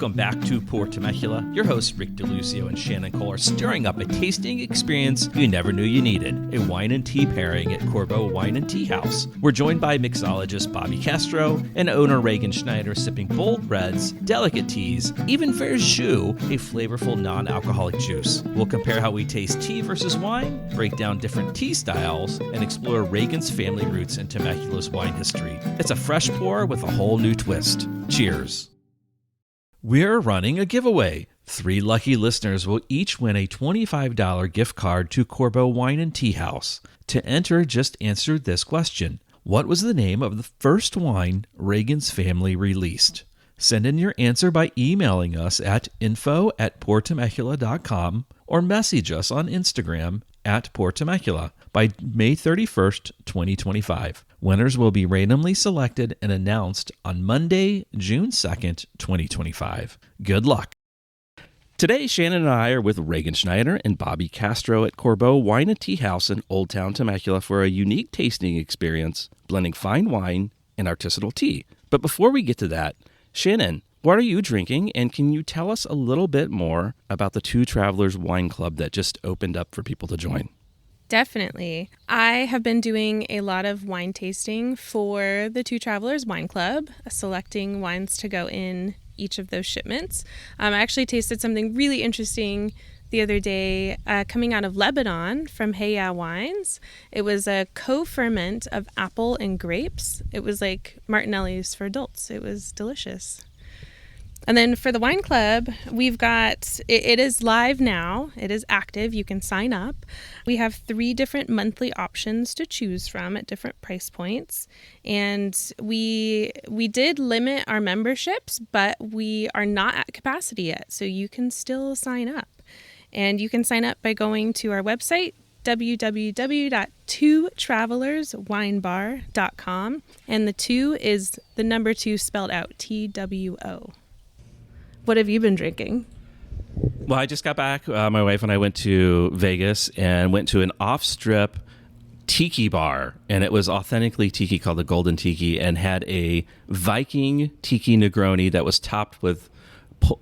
Welcome back to Pour Temecula. Your hosts Rick DeLucio and Shannon Cole are stirring up a tasting experience you never knew you needed, a wine and tea pairing at Corbeaux Wine and Tea House. We're joined by mixologist Bobby Castro and owner Regan Schneider, sipping bold reds, delicate teas, even verjus, a flavorful non-alcoholic juice. We'll compare how we taste tea versus wine, break down different tea styles, and explore Regan's family roots and Temecula's wine history. It's a fresh pour with a whole new twist. Cheers. We're running a giveaway. 3 lucky listeners will each win a $25 gift card to Corbeaux Wine and Tea House. To enter, just answer this question. What was the name of the first wine Regan's family released? Send in your answer by emailing us at info@pourtemecula.com or message us on Instagram at pourtemecula by May 31st, 2025. Winners will be randomly selected and announced on Monday, June 2nd, 2025. Good luck. Today, Shannon and I are with Regan Schneider and Bobby Castro at Corbeaux Wine and Tea House in Old Town Temecula for a unique tasting experience, blending fine wine and artisanal tea. But before we get to that, Shannon, what are you drinking, and can you tell us a little bit more about the Two Travelers Wine Club that just opened up for people to join? Definitely. I have been doing a lot of wine tasting for the Two Travelers Wine Club, selecting wines to go in each of those shipments. I actually tasted something really interesting the other day coming out of Lebanon from Heya Wines. It was a co-ferment of apple and grapes. It was like Martinelli's for adults. It was delicious. And then for the wine club, we've got, it is live now. It is active. You can sign up. We have 3 different monthly options to choose from at different price points. And we did limit our memberships, but we are not at capacity yet. So you can still sign up. And you can sign up by going to our website, www.twotravelerswinebar.com. And the 2 is the number 2 spelled out, TWO. What have you been drinking? Well, I just got back. My wife and I went to Vegas and went to an off-strip tiki bar, and it was authentically tiki, called the Golden Tiki, and had a Viking tiki Negroni that was topped with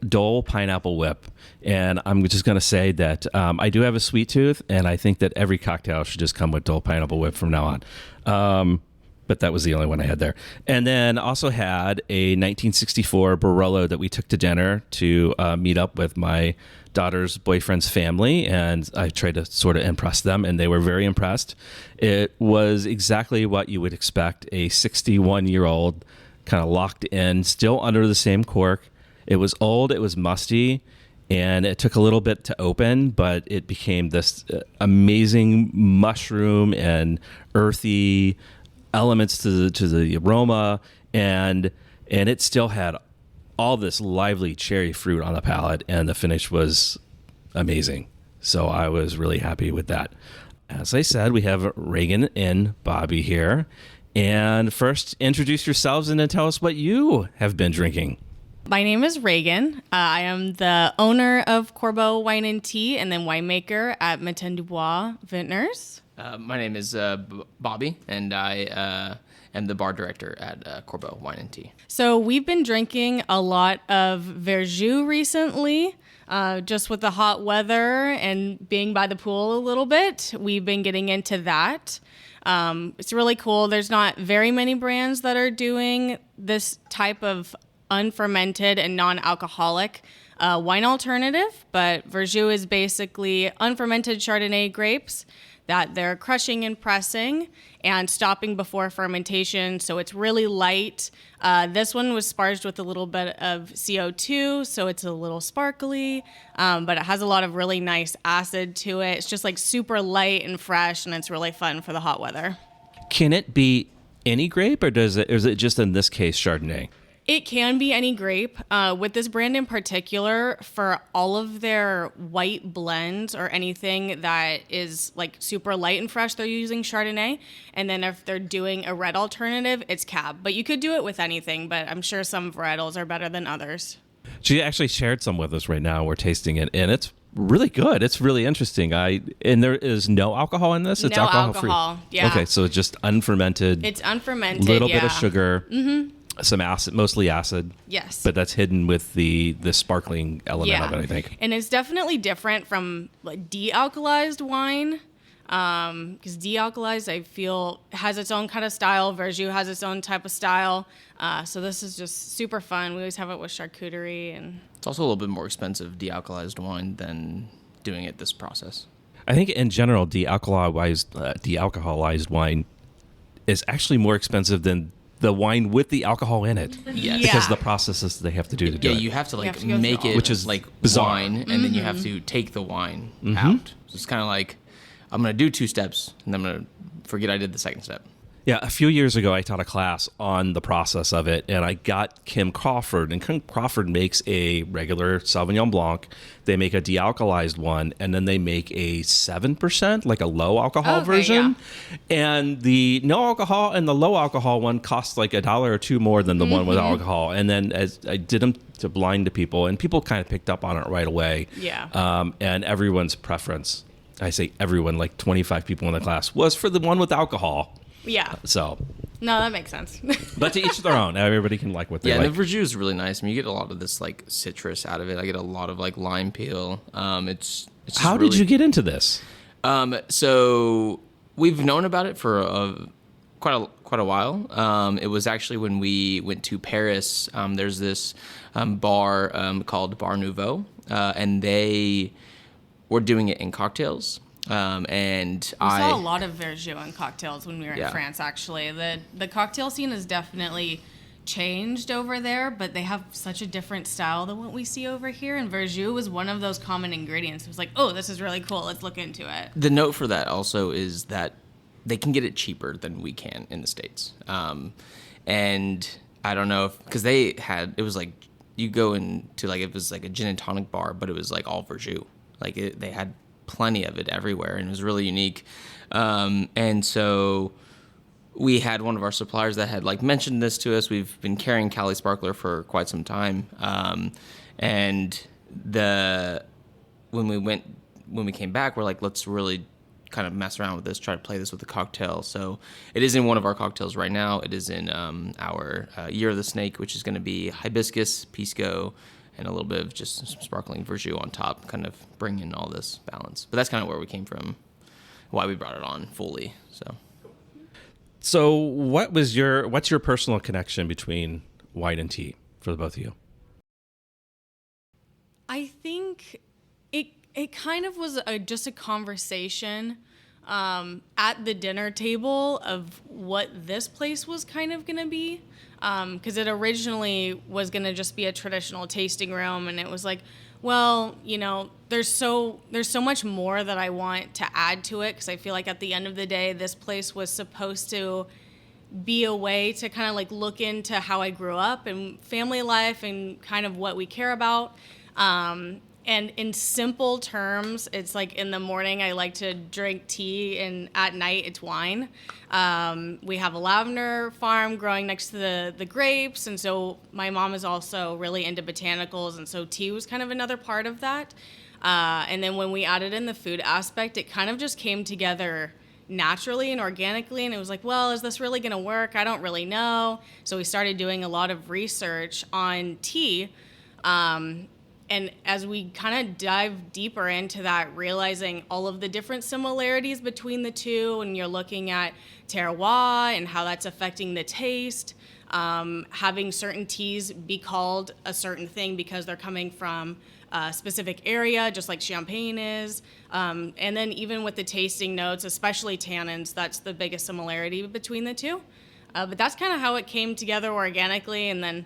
Dole pineapple whip. And I'm just going to say that I do have a sweet tooth, and I think that every cocktail should just come with Dole pineapple whip from now on. But that was the only one I had there. And then also had a 1964 Barolo that we took to dinner to meet up with my daughter's boyfriend's family. And I tried to sort of impress them, and they were very impressed. It was exactly what you would expect, a 61-year-old kind of locked in, still under the same cork. It was old, it was musty, and it took a little bit to open, but it became this amazing mushroom and earthy elements to the aroma, and it still had all this lively cherry fruit on the palate, and the finish was amazing. So I was really happy with that. As I said, we have Regan and Bobby here. And first, introduce yourselves and then tell us what you have been drinking. My name is Regan. I am the owner of Corbeaux Wine and Tea and then winemaker at Matin du Bois Vintners. My name is Bobby, and I am the bar director at Corbeaux Wine and Tea. So we've been drinking a lot of verjus recently, just with the hot weather and being by the pool a little bit. We've been getting into that. It's really cool. There's not very many brands that are doing this type of unfermented and non-alcoholic wine alternative, but verjus is basically unfermented Chardonnay grapes that they're crushing and pressing and stopping before fermentation, so it's really light. This one was sparged with a little bit of CO2, so it's a little sparkly, but it has a lot of really nice acid to it. It's just like super light and fresh, and it's really fun for the hot weather. Can it be any grape, or is it just in this case Chardonnay? It can be any grape. With this brand in particular, for all of their white blends or anything that is like super light and fresh, they're using Chardonnay. And then if they're doing a red alternative, it's Cab. But you could do it with anything, but I'm sure some varietals are better than others. She actually shared some with us right now. We're tasting it, and it's really good. It's really interesting. And there is no alcohol in this? It's no alcohol free? Yeah. Okay, so it's just unfermented. It's unfermented, little bit of sugar. Mm-hmm. some acid, mostly acid. Yes. But that's hidden with the sparkling element of it, I think. And it's definitely different from like de-alkalized wine. Because de-alkalized, I feel, has its own kind of style. Verjus has its own type of style. So this is just super fun. We always have it with charcuterie. And It's also a little bit more expensive de-alkalized wine than doing it this process. I think in general, de-alcoholized wine is actually more expensive than the wine with the alcohol in it. Yes. Because the processes they have to do to do Yeah, it. you have to You like have to go make through it, all Which is like bizarre. wine, and then you have to take the wine out. So it's kind of like, I'm going to do 2 steps, and I'm going to forget I did the second step. Yeah, a few years ago, I taught a class on the process of it, and I got Kim Crawford, and Kim Crawford makes a regular Sauvignon Blanc. They make a de-alkalized one, and then they make a 7%, like a low alcohol Okay, version. And the no alcohol and the low alcohol one costs like $1 or $2 more than the one with alcohol. And then as I did them to blind to people, and people kind of picked up on it right away. Yeah. And everyone's preference, I say everyone, like 25 people in the class, was for the one with alcohol. Yeah. So, No, that makes sense. but to each their own. Everybody can like what they Yeah, like. and the Verjus is really nice. I mean, you get a lot of this like citrus out of it. I get a lot of like lime peel. It's just How really, did you get into this? So we've known about it for quite a while. It was actually when we went to Paris. There's this bar called Bar Nouveau, and they were doing it in cocktails. And We I saw a lot of Verjus in cocktails when we were in Yeah. France, actually. The cocktail scene has definitely changed over there, but they have such a different style than what we see over here. And Verjus was one of those common ingredients. It was like, oh, this is really cool. Let's look into it. The note for that also is that they can get it cheaper than we can in the States. And I don't know if, because it was like, you go into like, it was like a gin and tonic bar, but it was like all Verjus. Like they had plenty of it everywhere, and it was really unique. And so we had one of our suppliers that had like mentioned this to us. We've been carrying Cali Sparkler for quite some time. And when we came back, we're like, let's really kind of mess around with this, try to play this with the cocktail. So it is in one of our cocktails right now. It is in our Year of the Snake, which is going to be hibiscus, pisco, and a little bit of just some sparkling Verjus on top, kind of bring in all this balance. But that's kind of where we came from, why we brought it on fully. So what's your personal connection between wine and tea for the both of you? I think it kind of was just a conversation at the dinner table of what this place was kind of going to be. Because it originally was going to just be a traditional tasting room, and it was like, well, there's so much more that I want to add to it, because I feel like at the end of the day, this place was supposed to be a way to kind of like look into how I grew up and family life and kind of what we care about. And in simple terms, it's like in the morning, I like to drink tea, and at night, it's wine. We have a lavender farm growing next to the grapes, and so my mom is also really into botanicals, and so tea was kind of another part of that. And then when we added in the food aspect, it kind of just came together naturally and organically, and it was like, well, is this really going to work? I don't really know. So we started doing a lot of research on tea. And as we kind of dive deeper into that, realizing all of the different similarities between the two, and you're looking at terroir and how that's affecting the taste, having certain teas be called a certain thing because they're coming from a specific area, just like champagne is. And then even with the tasting notes, especially tannins, that's the biggest similarity between the two. But that's kind of how it came together organically, and then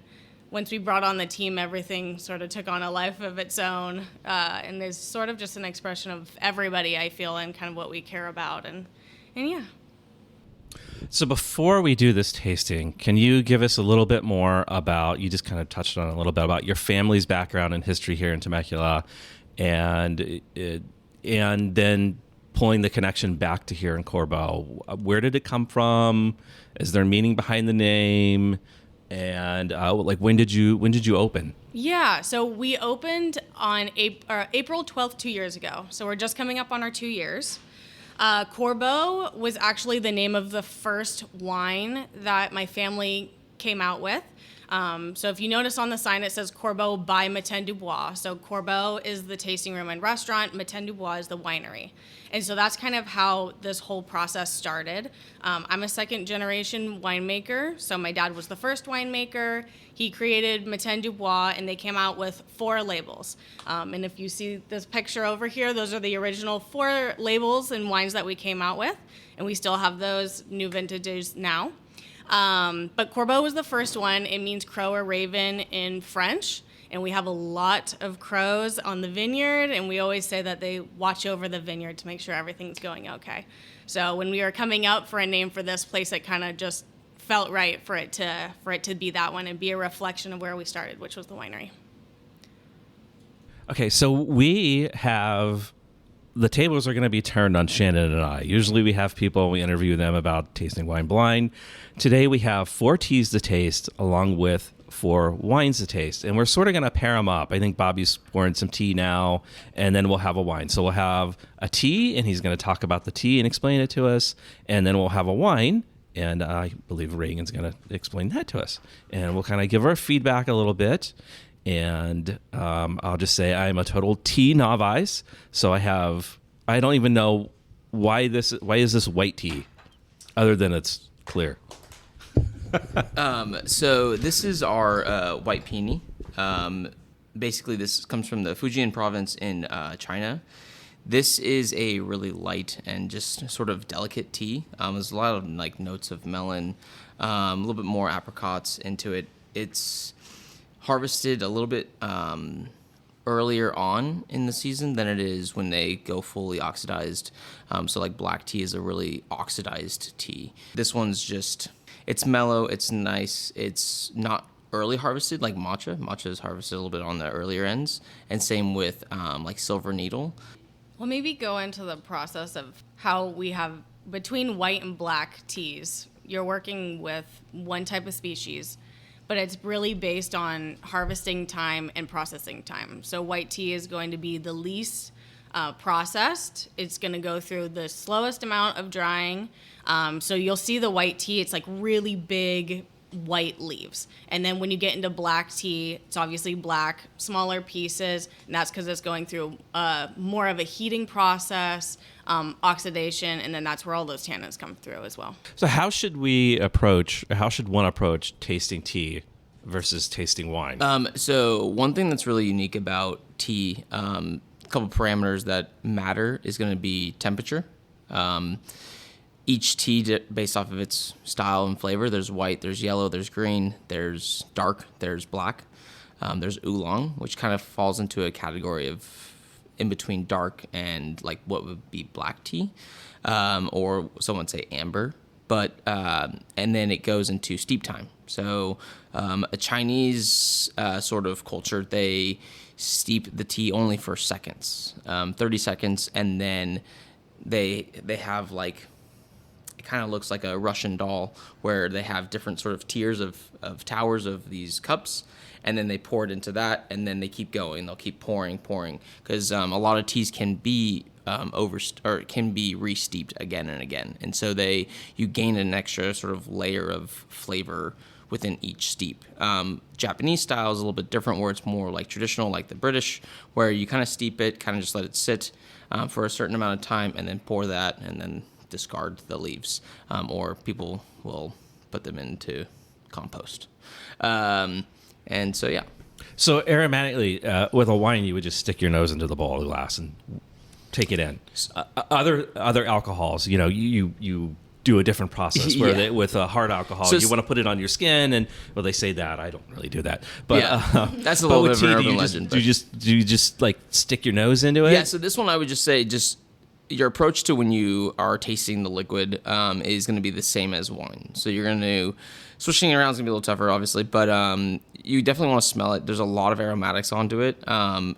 once we brought on the team, everything sort of took on a life of its own, and is sort of just an expression of everybody, I feel, and kind of what we care about, and yeah. So before we do this tasting, can you give us a little bit more about, you just kind of touched on a little bit about your family's background and history here in Temecula, and then pulling the connection back to here in Corbeaux. Where did it come from? Is there a meaning behind the name? And when did you open? Yeah, so we opened on April 12th, 2 years ago. So we're just coming up on our 2 years. Corbeaux was actually the name of the first wine that my family came out with. So if you notice on the sign, it says Corbeaux by Matin du Bois. So Corbeaux is the tasting room and restaurant. Matin du Bois is the winery. And so that's kind of how this whole process started. I'm a second generation winemaker. So my dad was the first winemaker. He created Matin du Bois, and they came out with 4 labels. And if you see this picture over here, those are the original 4 labels and wines that we came out with. And we still have those new vintages now. But Corbeaux was the first one. It means crow or raven in French. And we have a lot of crows on the vineyard, and we always say that they watch over the vineyard to make sure everything's going okay. So when we were coming up for a name for this place, it kind of just felt right for it to be that one and be a reflection of where we started, which was the winery. Okay, so we have the tables are going to be turned on Shannon and I. Usually we have people, we interview them about tasting wine blind. Today we have 4 teas to taste along with 4 wines to taste, and we're sort of going to pair them up. I think Bobby's pouring some tea now, and then we'll have a wine. So we'll have a tea, and he's going to talk about the tea and explain it to us, and then we'll have a wine, and I believe Regan's going to explain that to us. And we'll kind of give our feedback a little bit, and I'll just say I'm a total tea novice, so I don't even know why is this white tea, other than it's clear. So this is our White Peony. Basically, this comes from the Fujian province in China. This is a really light and just sort of delicate tea. There's a lot of like notes of melon, a little bit more apricots into it. It's harvested a little bit earlier on in the season than it is when they go fully oxidized. So like black tea is a really oxidized tea. This one's just... It's mellow, it's nice, it's not early harvested like matcha. Matcha is harvested a little bit on the earlier ends, and same with like silver needle. Well, maybe go into the process of how we have, between white and black teas, you're working with one type of species, but it's really based on harvesting time and processing time. So white tea is going to be the least processed. It's going to go through the slowest amount of drying. So you'll see the white tea, it's like really big white leaves. And then when you get into black tea, it's obviously black, smaller pieces, and that's because it's going through more of a heating process, oxidation, and then that's where all those tannins come through as well. So how should one approach tasting tea versus tasting wine? So one thing that's really unique about tea, a couple parameters that matter is going to be temperature. Each tea, based off of its style and flavor, there's white, there's yellow, there's green, there's dark, there's black. There's oolong, which kind of falls into a category of in between dark and like what would be black tea, or some would say amber. But and then it goes into steep time. So a Chinese sort of culture, they steep the tea only for seconds, 30 seconds, and then they have like, it kind of looks like a Russian doll where they have different sort of tiers of towers of these cups, and then they pour it into that, and then they keep going. They'll keep pouring, because a lot of teas can be can be re-steeped again and again, and so you gain an extra sort of layer of flavor within each steep. Japanese style is a little bit different, where it's more like traditional, like the British, where you kind of steep it, kind of just let it sit for a certain amount of time, and then pour that, and then discard the leaves, or people will put them into compost. And so, yeah. So aromatically, with a wine, you would just stick your nose into the bowl of glass and take it in. Other alcohols, you do a different process where with a hard alcohol, you want to put it on your skin, and well, they say that. I don't really do that, but that's a little bit of an urban legend. Do you just like stick your nose into it? Yeah. So this one, I would just say, your approach to when you are tasting the liquid is going to be the same as wine. So you're going to, swishing it around is going to be a little tougher, obviously, but you definitely want to smell it. There's a lot of aromatics onto it.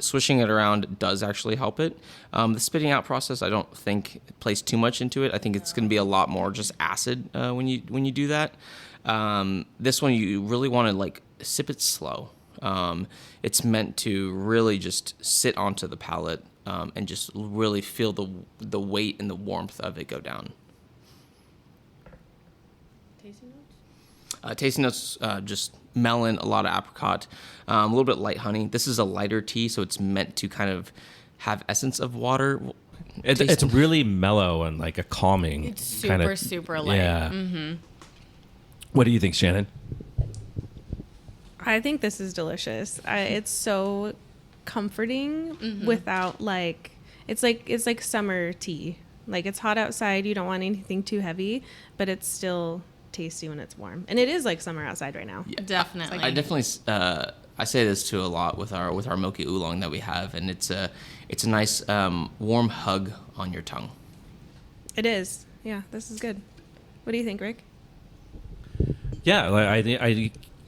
Swishing it around does actually help it. The spitting out process, I don't think plays too much into it. I think it's going to be a lot more just acid when you do that. This one, you really want to like sip it slow. It's meant to really just sit onto the palate. And just really feel the weight and the warmth of it go down. Tasting notes? Tasting notes, just melon, a lot of apricot, a little bit light honey. This is a lighter tea, so it's meant to kind of have essence of water. It's really mellow and like a calming. It's super light. Yeah. Mm-hmm. What do you think, Shannon? I think this is delicious. It's so comforting without like it's like summer tea. Like it's hot outside, you don't want anything too heavy, but it's still tasty when it's warm. And it is like summer outside right now. Yeah, Definitely. I definitely I say this too a lot with our milky oolong that we have, and it's a nice warm hug on your tongue. It is. Yeah, this is good. What do you think, Rick? Yeah, like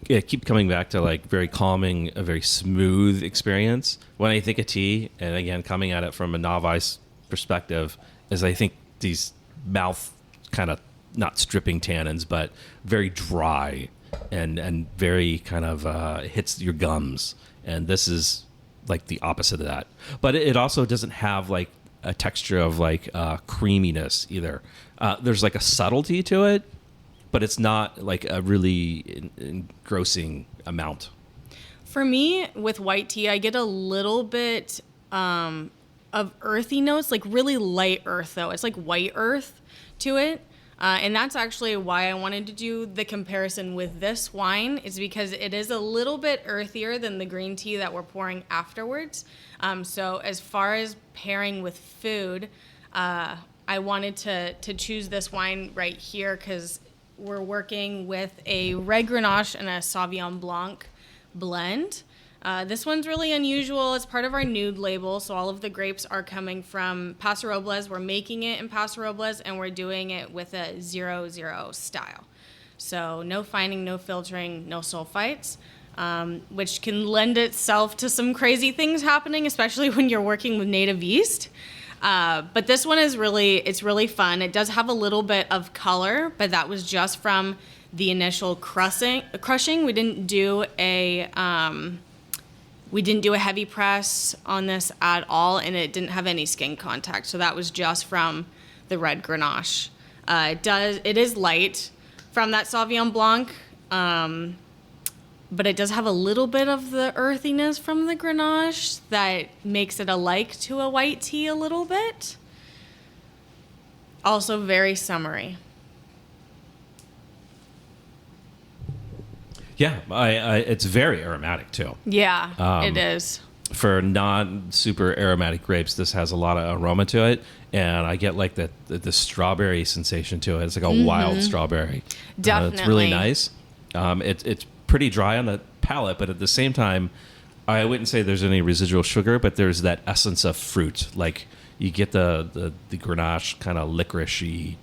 I keep coming back to like very calming, a very smooth experience when I think of tea, and again coming at it from a novice perspective, is I think these mouth kind of not stripping tannins, but very dry and very kind of hits your gums, and this is like the opposite of that. But it also doesn't have like a texture of like creaminess either. There's like a subtlety to it, but it's not like a really engrossing amount. For me, with white tea, I get a little bit of earthy notes, like really light earth, though. It's like white earth to it. And that's actually why I wanted to do the comparison with this wine, is because it is a little bit earthier than the green tea that we're pouring afterwards. So as far as pairing with food, I wanted to choose this wine right here because we're working with a red Grenache and a Sauvignon Blanc blend. This one's really unusual. It's part of our nude label, so all of the grapes are coming from Paso Robles. We're making it in Paso Robles, and we're doing it with a 0-0 style. So no fining, no filtering, no sulfites, which can lend itself to some crazy things happening, especially when you're working with native yeast. But this one is it's really fun. It does have a little bit of color, but that was just from the initial crushing. We didn't do a heavy press on this at all, and it didn't have any skin contact. So that was just from the red Grenache. It is light from that Sauvignon Blanc, but it does have a little bit of the earthiness from the Grenache that makes it alike to a white tea a little bit. Also very summery. Yeah, it's very aromatic too. Yeah, it is. For non-super aromatic grapes, this has a lot of aroma to it, and I get like the strawberry sensation to it. It's like a wild strawberry. Definitely. It's really nice. It's pretty dry on the palate, but at the same time, I wouldn't say there's any residual sugar, but there's that essence of fruit. Like you get the Grenache kind of licoricey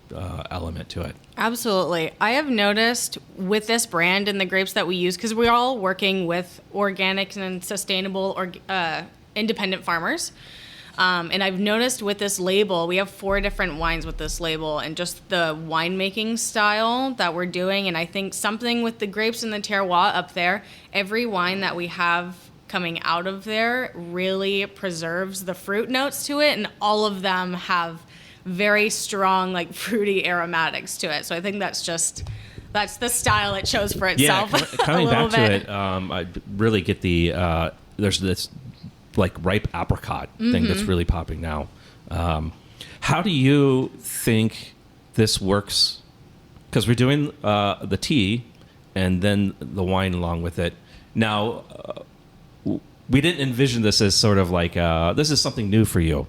element to it. Absolutely. I have noticed with this brand and the grapes that we use, because we're all working with organic and sustainable or independent farmers. And I've noticed with this label, we have 4 different wines with this label, and just the winemaking style that we're doing. And I think something with the grapes and the terroir up there, every wine that we have coming out of there really preserves the fruit notes to it, and all of them have very strong, like fruity aromatics to it. So I think that's the style it chose for itself. Yeah, coming back to it, I really get there's this like ripe apricot thing that's really popping now. How do you think this works? Because we're doing the tea and then the wine along with it. Now, we didn't envision this as sort of like this is something new for you.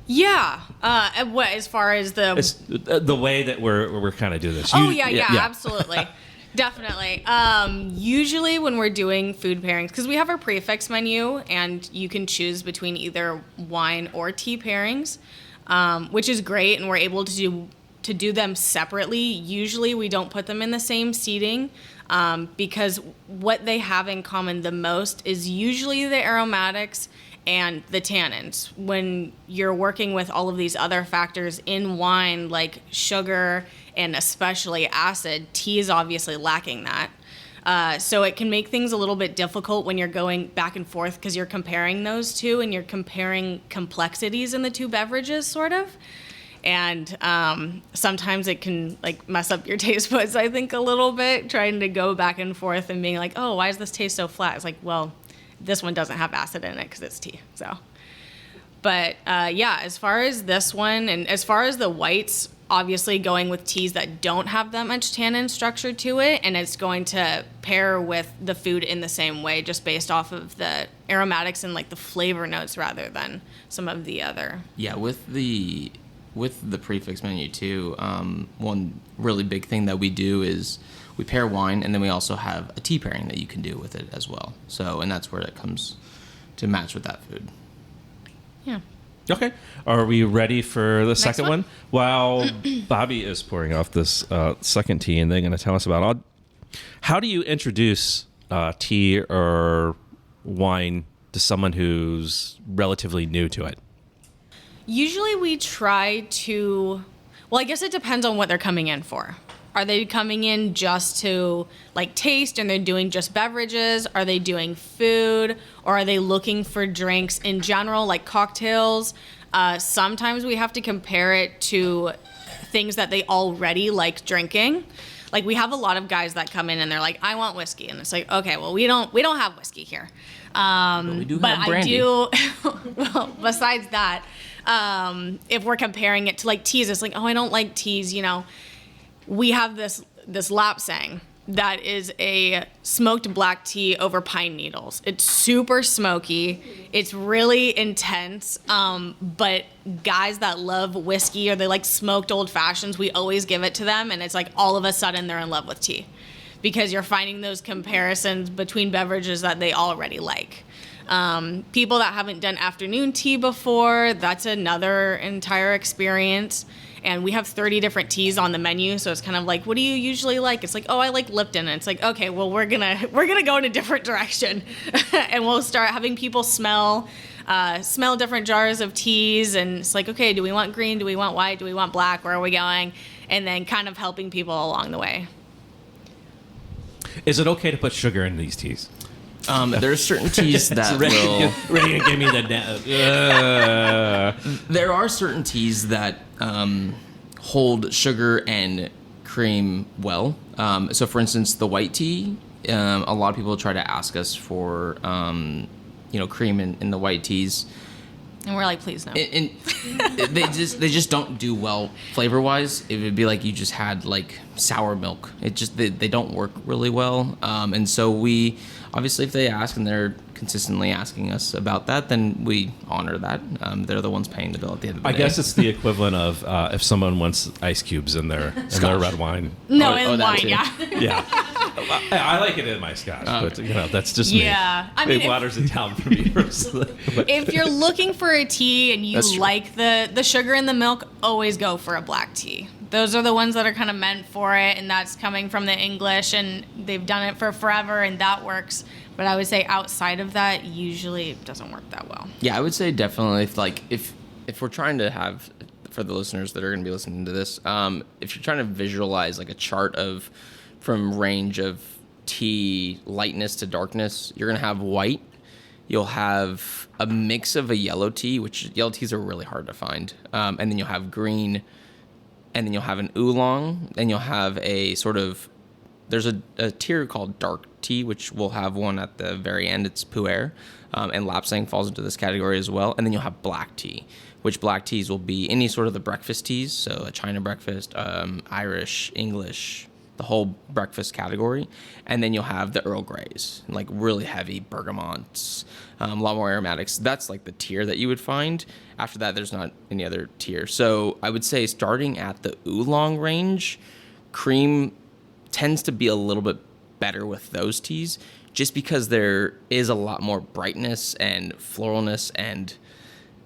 Yeah. What, as far as the way that we're kind of doing this? Yeah, absolutely. Definitely. Usually when we're doing food pairings, because we have our prefix menu and you can choose between either wine or tea pairings, which is great, and we're able to do them separately. Usually we don't put them in the same seating because what they have in common the most is usually the aromatics and the tannins. When you're working with all of these other factors in wine, like sugar and especially acid, tea is obviously lacking that. So it can make things a little bit difficult when you're going back and forth because you're comparing those two and you're comparing complexities in the two beverages, sort of. And sometimes it can like mess up your taste buds, I think, a little bit, trying to go back and forth and being like, oh, why does this taste so flat? It's like, well, this one doesn't have acid in it because it's tea. So, but yeah, as far as this one and as far as the whites, obviously going with teas that don't have that much tannin structure to it, and it's going to pair with the food in the same way, just based off of the aromatics and like the flavor notes rather than some of the other. Yeah, with the prefix menu too, one really big thing that we do is we pair wine, and then we also have a tea pairing that you can do with it as well. So, and that's where it comes to match with that food. Yeah. Okay. Are we ready for the second one? one? While Bobby is pouring off this second tea, and they're going to tell us about how do you introduce tea or wine to someone who's relatively new to it? Usually we try to, well, I guess it depends on what they're coming in for. Are they coming in just to like taste and they're doing just beverages? Are they doing food? Or are they looking for drinks in general, like cocktails? Sometimes we have to compare it to things that they already like drinking. Like we have a lot of guys that come in and they're like, I want whiskey. And it's like, okay, well, we don't have whiskey here. But we do have brandy. Well, besides that, if we're comparing it to like teas, it's like, oh, I don't like teas, you know. We have this lapsang that is a smoked black tea over pine needles. It's super smoky. It's really intense. But guys that love whiskey or they like smoked old fashions, we always give it to them. And it's like all of a sudden they're in love with tea because you're finding those comparisons between beverages that they already like. People that haven't done afternoon tea before, that's another entire experience. And we have 30 different teas on the menu, so it's kind of like, what do you usually like? It's like, oh, I like Lipton. And it's like, okay, well, we're gonna go in a different direction, and we'll start having people smell different jars of teas, and it's like, okay, do we want green? Do we want white? Do we want black? Where are we going? And then kind of helping people along the way. Is it okay to put sugar in these teas? There's certain teas that will... Ready to give me the... There are certain teas that hold sugar and cream well. So, for instance, the white tea, a lot of people try to ask us for, cream in the white teas. And we're like, please no. And they just don't do well flavor-wise. It would be like you just had like sour milk. They don't work really well. And so we... Obviously, if they ask and they're consistently asking us about that, then we honor that. They're the ones paying the bill at the end of the day. I guess it's the equivalent of if someone wants ice cubes in their red wine. No, in wine, too. yeah. Yeah. I like it in my scotch, but that's just me. Yeah. I mean, it waters it down for me personally. If you're looking for a tea and you like the sugar in the milk, always go for a black tea. Those are the ones that are kind of meant for it, and that's coming from the English, and they've done it for forever, and that works. But I would say outside of that, usually it doesn't work that well. Yeah, I would say definitely if we're trying to have, for the listeners that are going to be listening to this, if you're trying to visualize like a chart from range of tea lightness to darkness, you're going to have white. You'll have a mix of a yellow tea, which yellow teas are really hard to find, and then you'll have green. And then you'll have an oolong, and you'll have a sort of, there's a tier called dark tea, which will have one at the very end. It's pu'er, and lapsang falls into this category as well. And then you'll have black tea, which black teas will be any sort of the breakfast teas, so a China breakfast, Irish, English, the whole breakfast category. And then you'll have the Earl Greys, like really heavy bergamots, a lot more aromatics. That's like the tier that you would find. After that, there's not any other tier. So I would say starting at the oolong range, cream tends to be a little bit better with those teas just because there is a lot more brightness and floralness and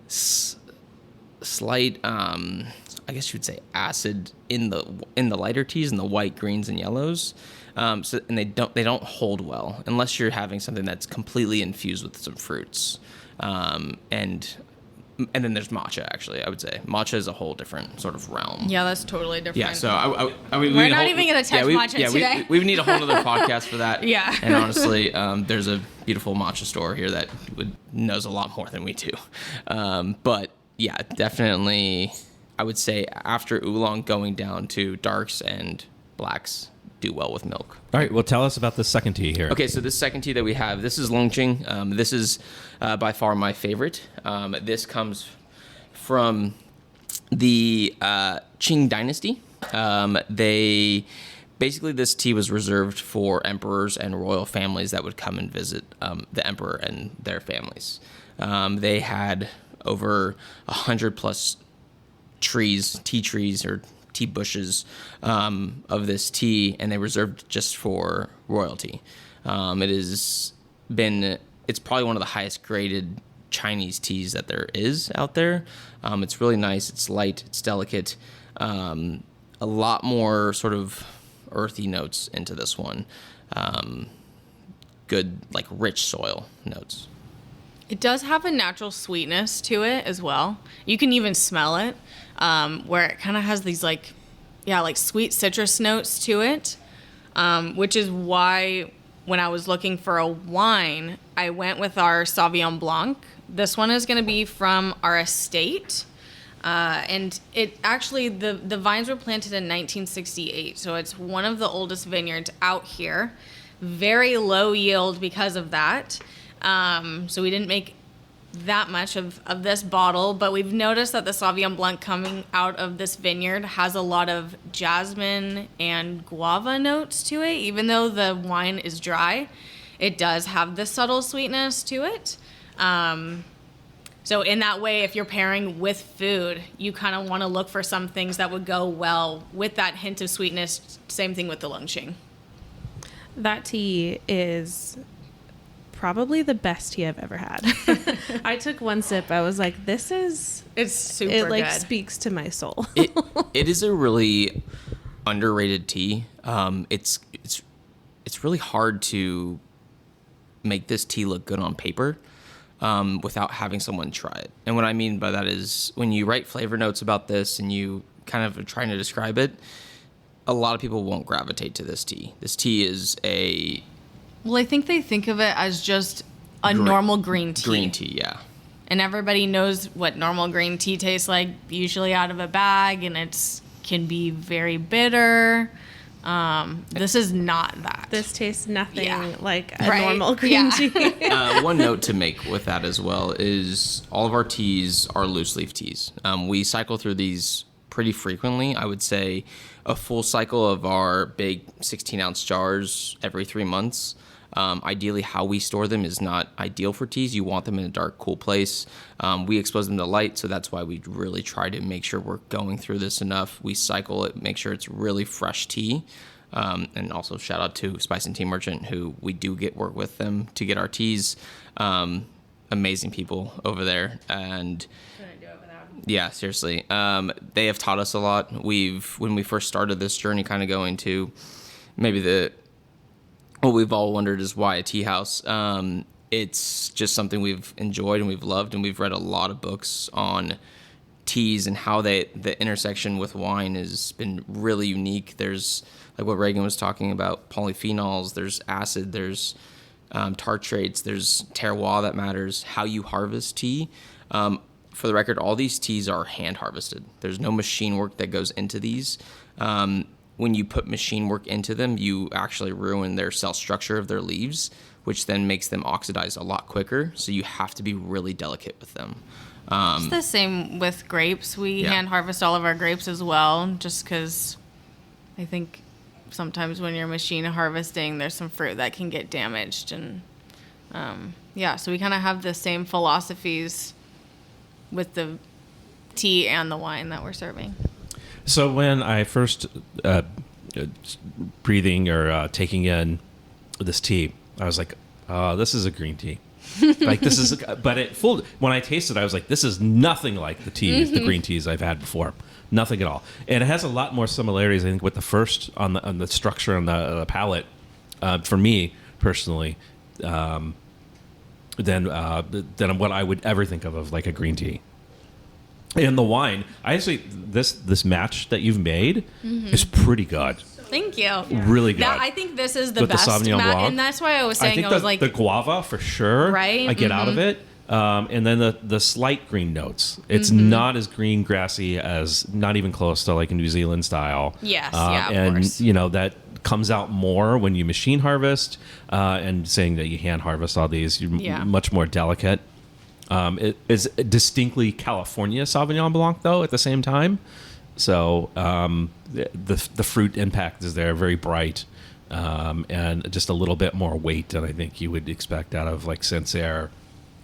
slight, I guess you would say acid in the lighter teas, in the white, greens, and yellows. And they don't hold well unless you're having something that's completely infused with some fruits. And then there's matcha, actually, I would say. Matcha is a whole different sort of realm. Yeah, that's totally different. Yeah, so we're not even going to touch matcha today. We would need a whole other podcast for that. Yeah. And honestly, there's a beautiful matcha store here that knows a lot more than we do. But yeah, definitely, I would say after oolong, going down to darks and blacks do well with milk. All right, well, tell us about the second tea here. Okay, so this second tea that we have, this is Lung Ching. This is by far my favorite. This comes from the Qing dynasty. Basically, this tea was reserved for emperors and royal families that would come and visit the emperor and their families. They had over 100 plus tea trees or tea bushes of this tea, and they reserved just for royalty. It's probably one of the highest graded Chinese teas that there is out there. It's really nice. It's light. It's delicate. A lot more sort of earthy notes into this one. Good, like rich soil notes. It does have a natural sweetness to it as well. You can even smell it, where it kind of has these like sweet citrus notes to it, which is why when I was looking for a wine, I went with our Sauvignon Blanc. This one is going to be from our estate. And it actually, the vines were planted in 1968, so it's one of the oldest vineyards out here. Very low yield because of that. So we didn't make that much of this bottle, but we've noticed that the Sauvignon Blanc coming out of this vineyard has a lot of jasmine and guava notes to it. Even though the wine is dry, it does have this subtle sweetness to it. So in that way, if you're pairing with food, you kind of want to look for some things that would go well with that hint of sweetness. Same thing with the Lung Ching. That tea is probably the best tea I've ever had. I took one sip. I was like, it's super it like good. speaks to my soul. It is a really underrated tea. It's really hard to make this tea look good on paper without having someone try it. And what I mean by that is when you write flavor notes about this and you kind of are trying to describe it, a lot of people won't gravitate to this tea. This tea is Well, I think they think of it as just a normal green tea. Green tea, yeah. And everybody knows what normal green tea tastes like, usually out of a bag, and it can be very bitter. This is not that. This tastes nothing like a Right? normal green tea. One note to make with that as well is all of our teas are loose leaf teas. We cycle through these pretty frequently. I would say a full cycle of our big 16-ounce jars every 3 months. Ideally, how we store them is not ideal for teas. You want them in a dark, cool place. We expose them to light, so that's why we really try to make sure we're going through this enough. We cycle it, make sure it's really fresh tea. And also shout out to Spice and Tea Merchant, who we do get work with them to get our teas. Amazing people over there. And yeah, seriously. They have taught us a lot. When we first started this journey, kind of going to maybe what we've all wondered is why a tea house. It's just something we've enjoyed and we've loved, and we've read a lot of books on teas and how the intersection with wine has been really unique. There's, like what Regan was talking about, polyphenols, there's acid, there's tartrates, there's terroir that matters, how you harvest tea. For the record, all these teas are hand harvested. There's no machine work that goes into these. When you put machine work into them, you actually ruin their cell structure of their leaves, which then makes them oxidize a lot quicker. So you have to be really delicate with them. It's the same with grapes. We hand harvest all of our grapes as well, just because I think sometimes when you're machine harvesting, there's some fruit that can get damaged. And so we kind of have the same philosophies with the tea and the wine that we're serving. So when I first breathing or taking in this tea, I was like, this is a green tea. Like this is, when I tasted it, I was like, this is nothing like the teas, the green teas I've had before. Nothing at all. And it has a lot more similarities, I think, with the first on the structure on the palate, for me personally, than what I would ever think of like a green tea. And the wine, I actually, this match that you've made is pretty good. Thank you. Really good. I think this is the With best. the Sauvignon Blanc. And that's why I was saying, I think the guava for sure. Right? I get out of it. And then the slight green notes. It's not as green grassy as, not even close to like a New Zealand style. Yes, of course. That comes out more when you machine harvest, and saying that you hand harvest all these, you're much more delicate. It is distinctly California Sauvignon Blanc though at the same time. So the fruit impact is there, very bright, and just a little bit more weight than I think you would expect out of like Sancerre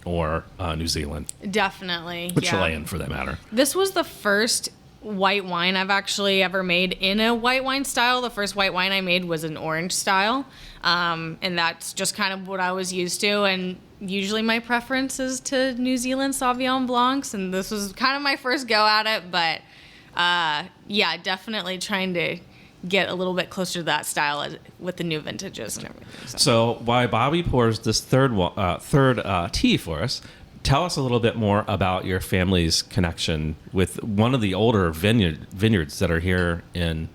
or New Zealand. Definitely. Or Chilean for that matter. This was the first white wine I've actually ever made in a white wine style. The first white wine I made was an orange style. And that's just kind of what I was used to. And usually my preference is to New Zealand Sauvignon Blancs. And this was kind of my first go at it. But definitely trying to get a little bit closer to that style with the new vintages and everything. So while Bobby pours this third tea for us, tell us a little bit more about your family's connection with one of the older vineyards that are here in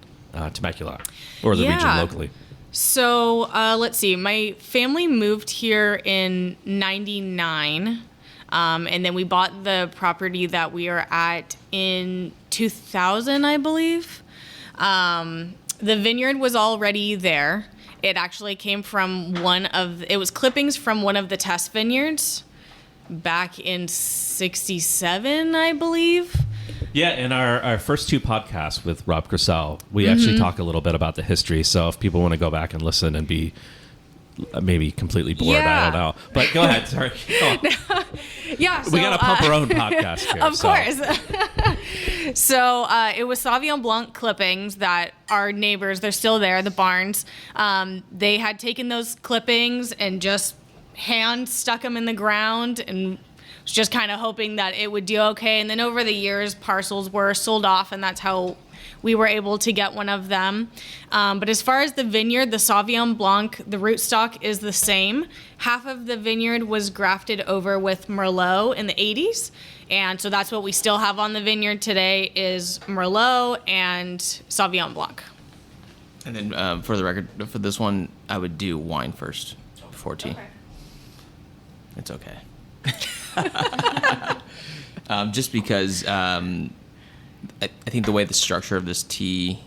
Temecula or the region locally. So let's see. My family moved here in '99, and then we bought the property that we are at in 2000, I believe. The vineyard was already there. It actually came from it was clippings from one of the test vineyards back in '67, I believe. Yeah, in our first two podcasts with Rob Crissell, we actually talk a little bit about the history. So if people want to go back and listen and be maybe completely bored, I don't know. But go ahead, sorry. Yeah, we got to pump our own podcast here. Of course. So it was Sauvignon Blanc clippings that our neighbors, they're still there, the Barnes, they had taken those clippings and just hand stuck them in the ground and was just kind of hoping that it would do okay. And then over the years, parcels were sold off, and that's how we were able to get one of them. But as far as the vineyard, the Sauvignon Blanc, the rootstock is the same. Half of the vineyard was grafted over with Merlot in the 80s. And so that's what we still have on the vineyard today is Merlot and Sauvignon Blanc. And then for the record, for this one, I would do wine first before tea. Okay. It's okay. Just because I think the way the structure of this tea,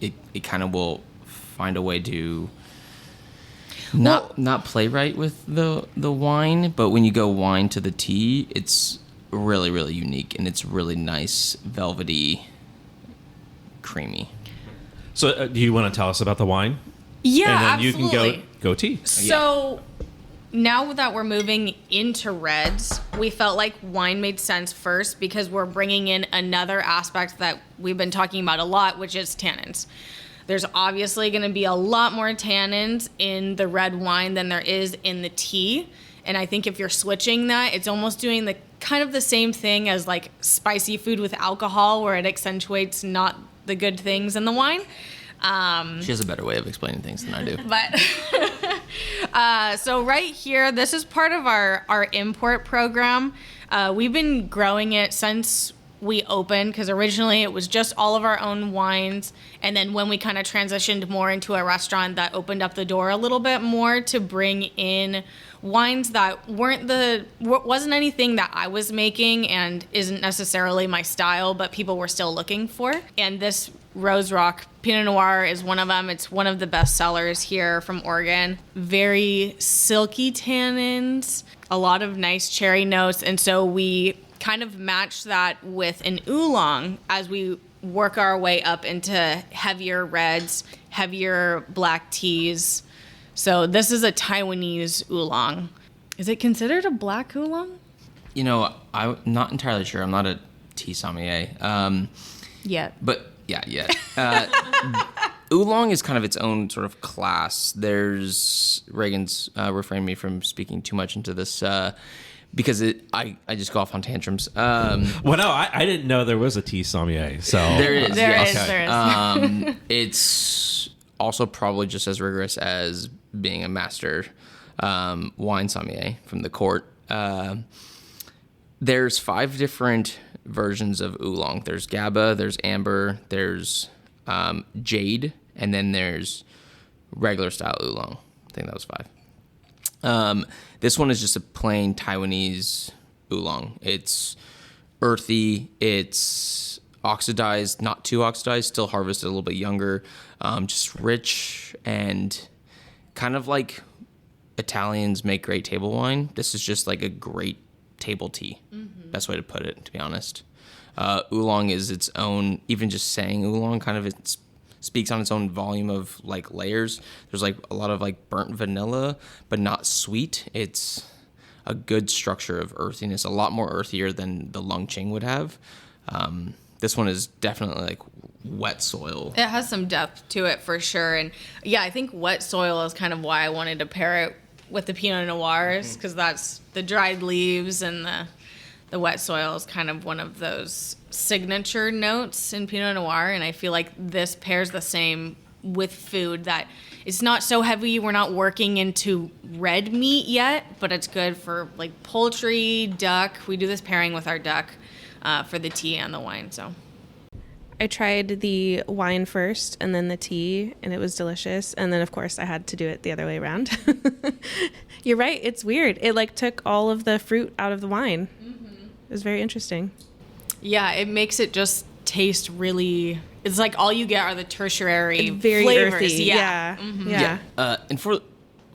it kind of will find a way to not play right with the wine, but when you go wine to the tea, it's really, really unique, and it's really nice, velvety, creamy. So do you want to tell us about the wine? Yeah, and then absolutely. you can go tea. So now that we're moving into reds, we felt like wine made sense first because we're bringing in another aspect that we've been talking about a lot, which is tannins. There's obviously going to be a lot more tannins in the red wine than there is in the tea. And I think if you're switching that, it's almost doing the kind of the same thing as like spicy food with alcohol, where it accentuates not the good things in the wine. She has a better way of explaining things than I do. But so right here, this is part of our import program. We've been growing it since we opened, because originally it was just all of our own wines. And then when we kind of transitioned more into a restaurant, that opened up the door a little bit more to bring in wines that wasn't anything that I was making and isn't necessarily my style, but people were still looking for. And this Rose Rock Pinot Noir is one of them. It's one of the best sellers here from Oregon. Very silky tannins, a lot of nice cherry notes. And so we kind of match that with an oolong as we work our way up into heavier reds, heavier black teas. So this is a Taiwanese Oolong. Is it considered a black Oolong? You know, I'm not entirely sure. I'm not a tea sommelier. Yet. But yeah. Oolong is kind of its own sort of class. There's Regan's refrained me from speaking too much into this because I just go off on tantrums. Well, no, I didn't know there was a tea sommelier. So there is. There yes. is. It's also probably just as rigorous as being a master wine sommelier from the court. There's 5 different versions of oolong. There's GABA, there's amber, there's jade, and then there's regular style oolong. I think that was 5. This one is just a plain Taiwanese oolong. It's earthy. It's oxidized, not too oxidized, still harvested a little bit younger. Just rich and kind of like Italians make great table wine. This is just like a great table tea. Best way to put it, to be honest. Oolong is its own, even just saying oolong kind of it speaks on its own volume of like layers. There's like a lot of like burnt vanilla, but not sweet. It's a good structure of earthiness, a lot more earthier than the Lung Ching would have. This one is definitely like wet soil. It has some depth to it for sure. And yeah, I think wet soil is kind of why I wanted to pair it with the Pinot Noirs, because that's the dried leaves, and the wet soil is kind of one of those signature notes in Pinot Noir. And I feel like this pairs the same with food, that it's not so heavy. We're not working into red meat yet, but it's good for like poultry, duck. We do this pairing with our duck for the tea and the wine. So I tried the wine first and then the tea, and it was delicious. And then, of course, I had to do it the other way around. You're right. It's weird. It like took all of the fruit out of the wine. It was very interesting. yeah, it makes it just taste really. It's like all you get are the tertiary Very flavors. earthy. Yeah. And for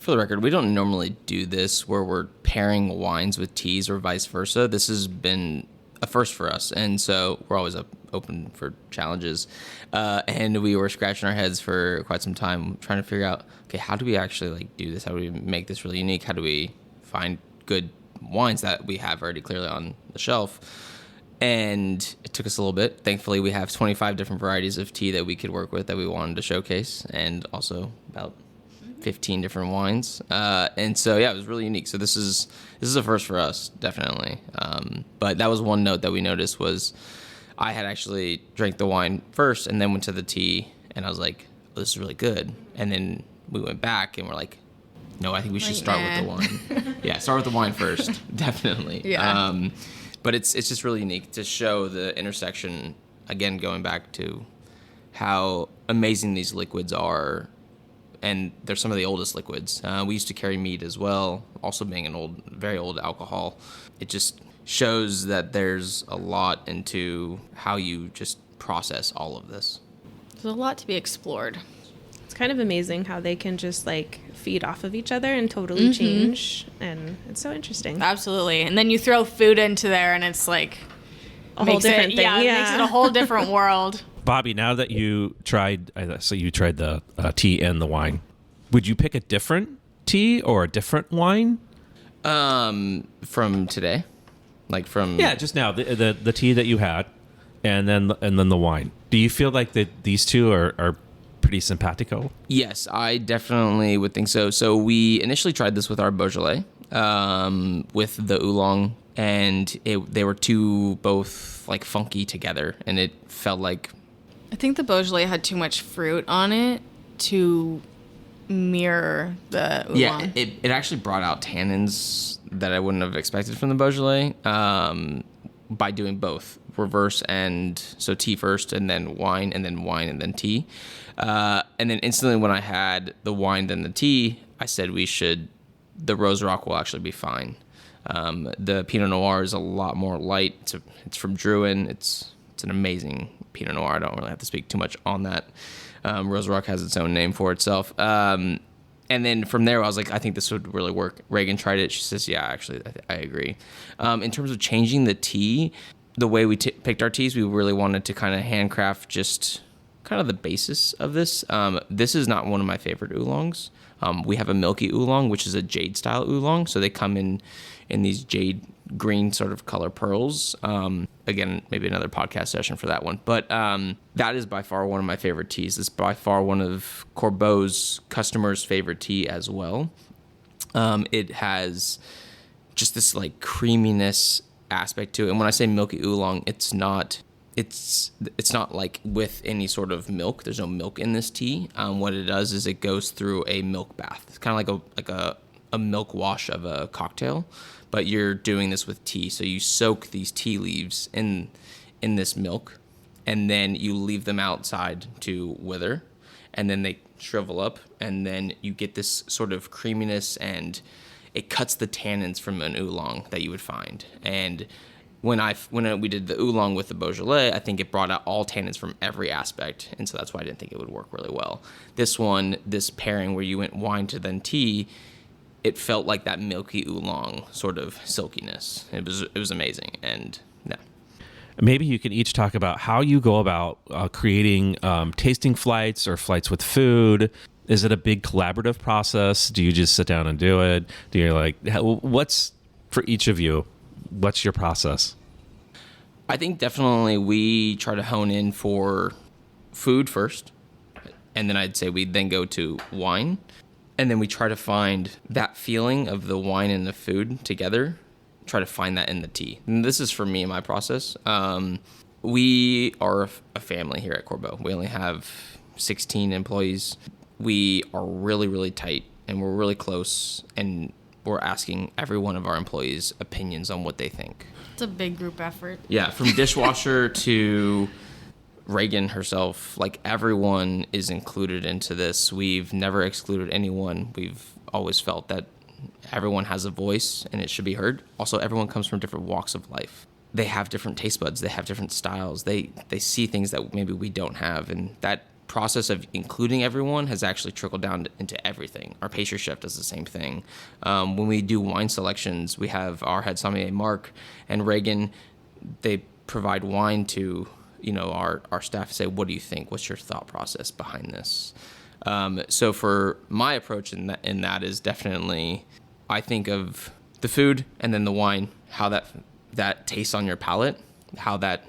the record, we don't normally do this where we're pairing wines with teas or vice versa. This has been a first for us, and so we're always open for challenges. And we were scratching our heads for quite some time trying to figure out, okay, how do we actually like do this? How do we make this really unique? How do we find good wines that we have already clearly on the shelf? And it took us a little bit. Thankfully, we have 25 different varieties of tea that we could work with that we wanted to showcase, and also about 15 different wines. And so, yeah, it was really unique. So this is a first for us, definitely. But that was one note that we noticed was I had actually drank the wine first and then went to the tea, and I was like, oh, this is really good. And then we went back and we're like, no, I think we should start with the wine. Yeah, start with the wine first, definitely. Yeah. But it's just really unique to show the intersection, again, going back to how amazing these liquids are. And they're some of the oldest liquids. We used to carry mead as well, also being an very old alcohol. It just shows that there's a lot into how you just process all of this. There's a lot to be explored. It's kind of amazing how they can just like feed off of each other and totally change. And it's so interesting. Absolutely. And then you throw food into there, and it's like A whole different thing. Yeah, it makes it a whole different world. Bobby, now that you tried, so you tried the tea and the wine, would you pick a different tea or a different wine? From today, like from Just now the tea that you had, and then the wine. Do you feel like that these two are pretty simpatico? Yes, I definitely would think so. So we initially tried this with our Beaujolais, with the oolong, and they were both like funky together, and it felt like. I think the Beaujolais had too much fruit on it to mirror the oolong. Yeah, it actually brought out tannins that I wouldn't have expected from the Beaujolais by doing both reverse, and so tea first and then wine and then tea. And then instantly when I had the wine then the tea, I said the Rose Rock will actually be fine. The Pinot Noir is a lot more light. It's from Drouin. It's an amazing Pinot Noir. I don't really have to speak too much on that. Rose Rock has its own name for itself. And then from there, I was like, I think this would really work. Regan tried it. She says, yeah, actually, I agree. In terms of changing the tea, the way we picked our teas, we really wanted to kind of handcraft just kind of the basis of this. This is not one of my favorite oolongs. We have a milky oolong, which is a jade style oolong. So they come in these jade green sort of color pearls. Again, maybe another podcast session for that one. But that is by far one of my favorite teas. It's by far one of Corbeaux's customers' favorite tea as well. It has just this like creaminess aspect to it. And when I say milky oolong, it's not like with any sort of milk. There's no milk in this tea. What it does is it goes through a milk bath. It's kind of like a milk wash of a cocktail, but you're doing this with tea. So you soak these tea leaves in this milk, and then you leave them outside to wither, and then they shrivel up, and then you get this sort of creaminess, and it cuts the tannins from an oolong that you would find. And when we did the oolong with the Beaujolais, I think it brought out all tannins from every aspect, and so that's why I didn't think it would work really well. This pairing where you went wine to then tea, it felt like that milky oolong sort of silkiness. It was amazing, and yeah. Maybe you can each talk about how you go about creating tasting flights or flights with food. Is it a big collaborative process? Do you just sit down and do it? Do you what's for each of you? What's your process? I think definitely we try to hone in for food first, and then I'd say we then go to wine, and then we try to find that feeling of the wine and the food together, try to find that in the tea. And this is for me and my process. We are a family here at Corbeaux. We only have 16 employees. We are really, really tight, and we're really close, and we're asking every one of our employees' opinions on what they think. It's a big group effort. Yeah, from dishwasher to Regan herself, like everyone is included into this. We've never excluded anyone. We've always felt that everyone has a voice and it should be heard. Also, everyone comes from different walks of life. They have different taste buds. They have different styles. They see things that maybe we don't have, and that process of including everyone has actually trickled down into everything. Our pastry chef does the same thing. When we do wine selections, we have our head sommelier Mark and Regan. They provide wine to our staff, say, what do you think? What's your thought process behind this? So for my approach in that is definitely, I think of the food and then the wine, how that tastes on your palate, how that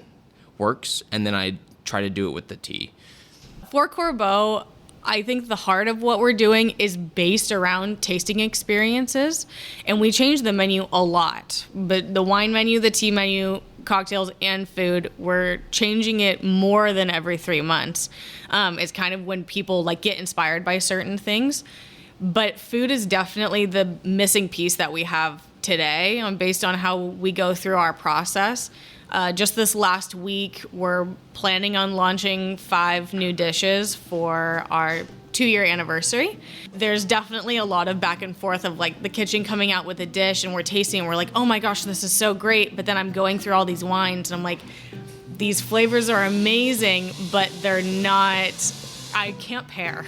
works, and then I try to do it with the tea. For Corbeaux, I think the heart of what we're doing is based around tasting experiences, and we change the menu a lot. But the wine menu, the tea menu, cocktails, and food, we're changing it more than every 3 months. It's kind of when people get inspired by certain things. But food is definitely the missing piece that we have today, based on how we go through our process. Just this last week, we're planning on launching 5 new dishes for our 2-year anniversary. There's definitely a lot of back and forth of the kitchen coming out with a dish and we're tasting and we're like, oh my gosh, this is so great. But then I'm going through all these wines and I'm like, these flavors are amazing, but they're not, I can't pair.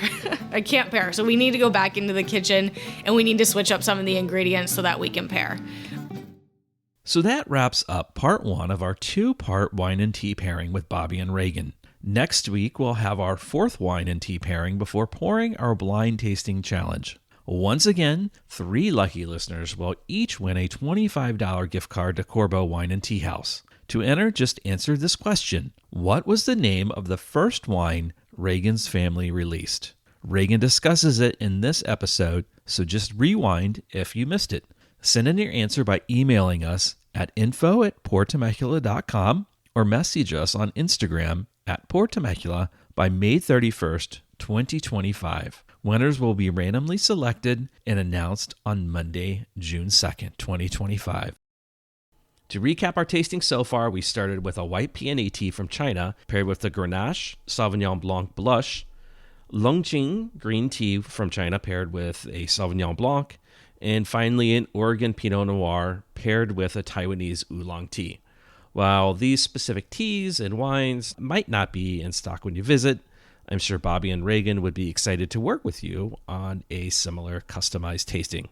I can't pair. So we need to go back into the kitchen and we need to switch up some of the ingredients so that we can pair. So that wraps up part 1 of our 2-part wine and tea pairing with Bobby and Regan. Next week, we'll have our 4th wine and tea pairing before pouring our blind tasting challenge. Once again, 3 lucky listeners will each win a $25 gift card to Corbeaux Wine and Tea House. To enter, just answer this question. What was the name of the first wine Regan's family released? Regan discusses it in this episode, so just rewind if you missed it. Send in your answer by emailing us at info@pourtemecula.com or message us on Instagram @pourtemecula by May 31st, 2025. Winners will be randomly selected and announced on Monday, June 2nd, 2025. To recap our tasting so far, we started with a White Peony Tea from China paired with the Grenache-Sauvignon Blanc blush, Lung Ching Green Tea from China paired with a Sauvignon Blanc, and finally an Oregon Pinot Noir paired with a Taiwanese Oolong tea. While these specific teas and wines might not be in stock when you visit, I'm sure Bobby and Regan would be excited to work with you on a similar customized tasting.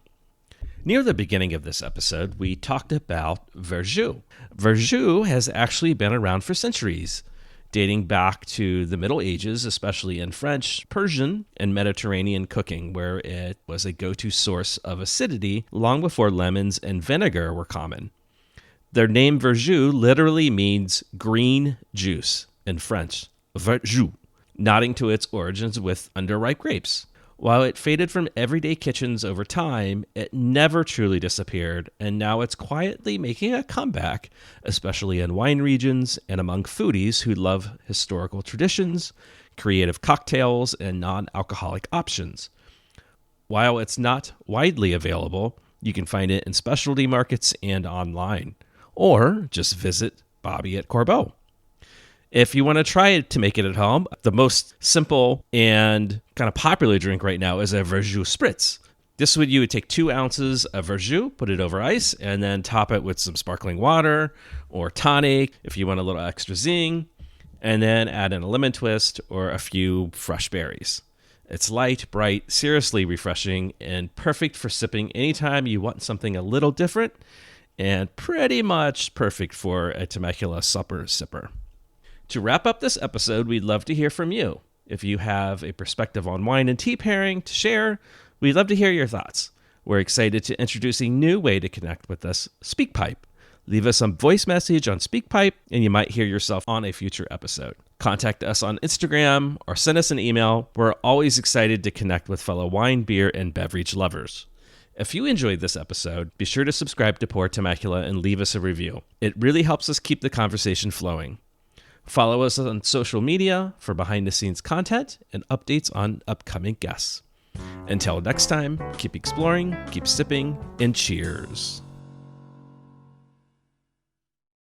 Near the beginning of this episode, we talked about Verjus. Verjus has actually been around for centuries, dating back to the Middle Ages, especially in French, Persian, and Mediterranean cooking, where it was a go-to source of acidity long before lemons and vinegar were common. Their name Verjus literally means green juice in French, Verjus, nodding to its origins with underripe grapes. While it faded from everyday kitchens over time, it never truly disappeared, and now it's quietly making a comeback, especially in wine regions and among foodies who love historical traditions, creative cocktails, and non-alcoholic options. While it's not widely available, you can find it in specialty markets and online, or just visit Bobby at Corbeaux. If you want to try it to make it at home, the most simple and kind of popular drink right now is a Verjus Spritz. This would you would take 2 ounces of verjus, put it over ice, and then top it with some sparkling water or tonic if you want a little extra zing, and then add in a lemon twist or a few fresh berries. It's light, bright, seriously refreshing, and perfect for sipping anytime you want something a little different, and pretty much perfect for a Temecula supper sipper. To wrap up this episode, we'd love to hear from you. If you have a perspective on wine and tea pairing to share, we'd love to hear your thoughts. We're excited to introduce a new way to connect with us, SpeakPipe. Leave us a voice message on SpeakPipe, and you might hear yourself on a future episode. Contact us on Instagram or send us an email. We're always excited to connect with fellow wine, beer, and beverage lovers. If you enjoyed this episode, be sure to subscribe to Pour Temecula and leave us a review. It really helps us keep the conversation flowing. Follow us on social media for behind-the-scenes content and updates on upcoming guests. Until next time, keep exploring, keep sipping, and cheers.